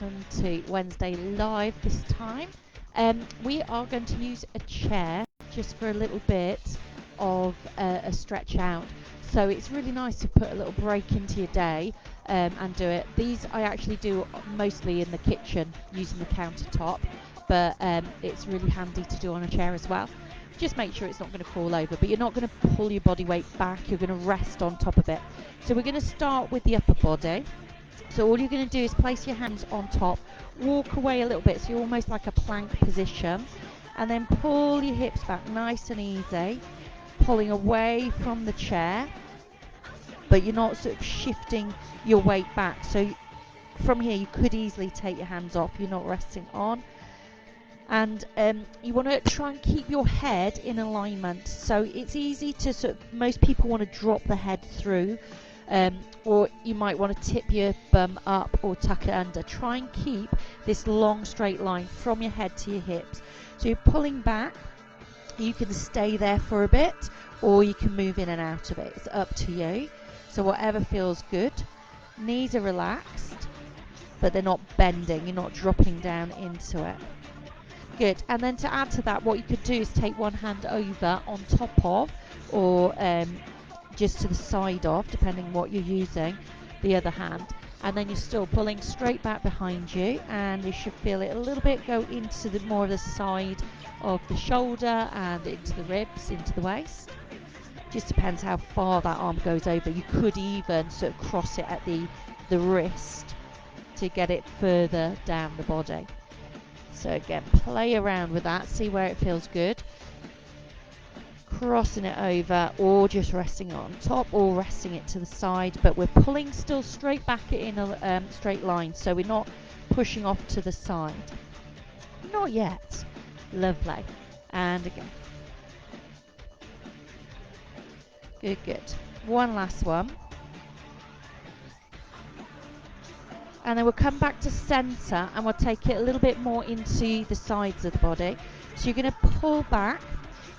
welcome to Wednesday Live this time. We are going to use a chair just for a little bit of a stretch out. So it's really nice to put a little break into your day and do it. These I actually do mostly in the kitchen using the countertop, but it's really handy to do on a chair as well. Just make sure it's not going to fall over, but you're not going to pull your body weight back, you're going to rest on top of it. So we're going to start with the upper body. So all you're going to do is place your hands on top, walk away a little bit so you're almost like a plank position, and then pull your hips back nice and easy, pulling away from the chair, but you're not sort of shifting your weight back. So from here you could easily take your hands off, you're not resting on. And you want to try and keep your head in alignment. So it's easy to most people want to drop the head through, or you might want to tip your bum up or tuck it under. Try and keep this long straight line from your head to your hips. So you're pulling back, you can stay there for a bit or you can move in and out of it. It's up to you. So whatever feels good. Knees are relaxed, but they're not bending, you're not dropping down into it. Good. And then to add to that, what you could do is take one hand over on top of, or just to the side of, depending what you're using, the other hand, and then you're still pulling straight back behind you, and you should feel it a little bit go into the more of the side of the shoulder and into the ribs, into the waist. Just depends how far that arm goes over. You could even sort of cross it at the wrist to get it further down the body. So again, play around with that, see where it feels good. Crossing it over, or just resting it on top, or resting it to the side, but we're pulling still straight back in a straight line, so we're not pushing off to the side. Not yet. Lovely. And again. Good, good. One last one. And then we'll come back to center and we'll take it a little bit more into the sides of the body. So you're going to pull back,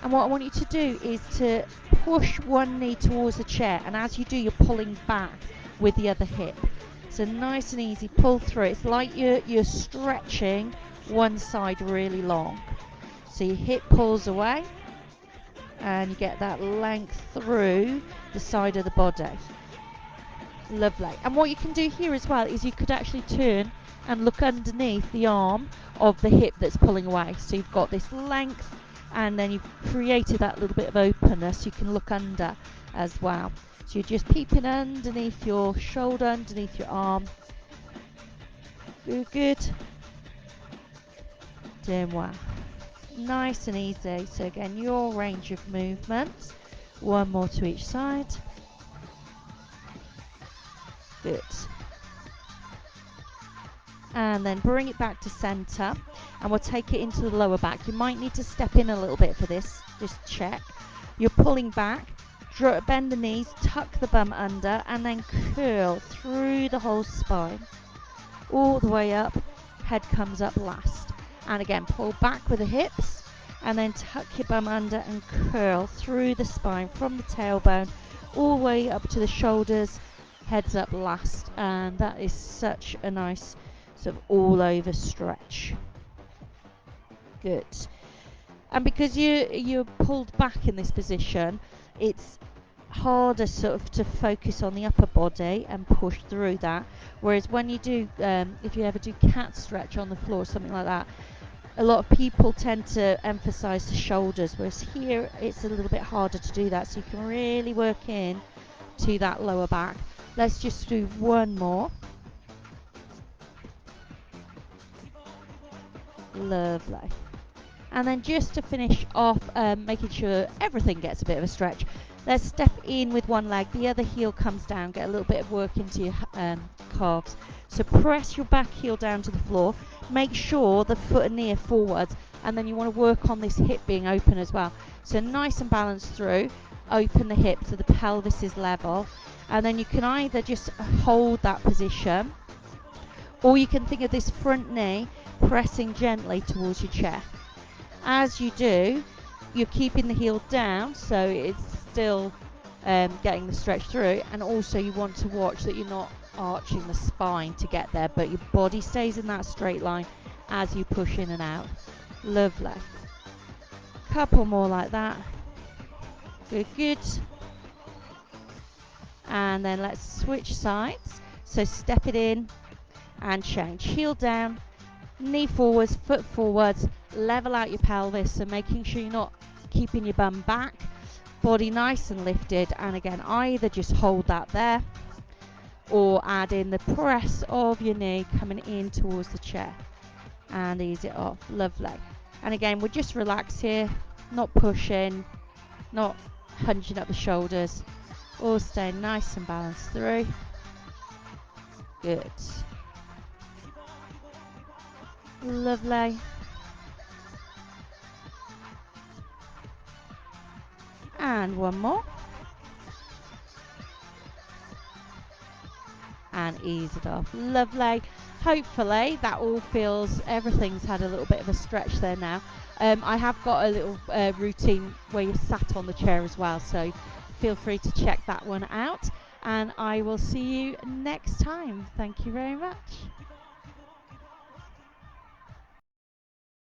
and what I want you to do is to push one knee towards the chair, and as you do you're pulling back with the other hip. So nice and easy, pull through. It's like you're stretching one side really long. So your hip pulls away and you get that length through the side of the body. Lovely. And what you can do here as well is you could actually turn and look underneath the arm of the hip that's pulling away. So you've got this length, and then you've created that little bit of openness. You can look under as well. So you're just peeping underneath your shoulder, underneath your arm. Good, good. Doing well. Nice and easy. So again, your range of movements. One more to each side. Good. And then bring it back to center, and we'll take it into the lower back. You might need to step in a little bit for this, just check. You're pulling back, bend the knees, tuck the bum under, and then curl through the whole spine. All the way up, head comes up last. And again, pull back with the hips, and then tuck your bum under and curl through the spine from the tailbone, all the way up to the shoulders, heads up last. And that is such a nice sort of all over stretch. Good. And because you're pulled back in this position, it's harder sort of to focus on the upper body and push through that. Whereas when you do, if you ever do cat stretch on the floor or something like that, a lot of people tend to emphasize the shoulders, whereas here it's a little bit harder to do that. So you can really work in to that lower back. Let's just do one more. Lovely. And then just to finish off, making sure everything gets a bit of a stretch, let's step in with one leg, the other heel comes down, get a little bit of work into your calves. So press your back heel down to the floor, make sure the foot and knee are forwards, and then you want to work on this hip being open as well. So nice and balanced through, open the hip so the pelvis is level, and then you can either just hold that position, or you can think of this front knee pressing gently towards your chest. As you do, you're keeping the heel down, so it's still getting the stretch through, and also you want to watch that you're not arching the spine to get there, but your body stays in that straight line as you push in and out. Lovely. Couple more like that. Good, good. And then let's switch sides. So step it in and change. Heel down, knee forwards, foot forwards, level out your pelvis, so making sure you're not keeping your bum back, body nice and lifted. And again, either just hold that there or add in the press of your knee coming in towards the chair and ease it off. Lovely. And again, we'll just relax here, not pushing, not hunching up the shoulders, all staying nice and balanced through. Good. Lovely. And one more. And ease it off. Lovely. Hopefully that all feels, everything's had a little bit of a stretch there now. I have got a little routine where you're sat on the chair as well, so feel free to check that one out. And I will see you next time. Thank you very much.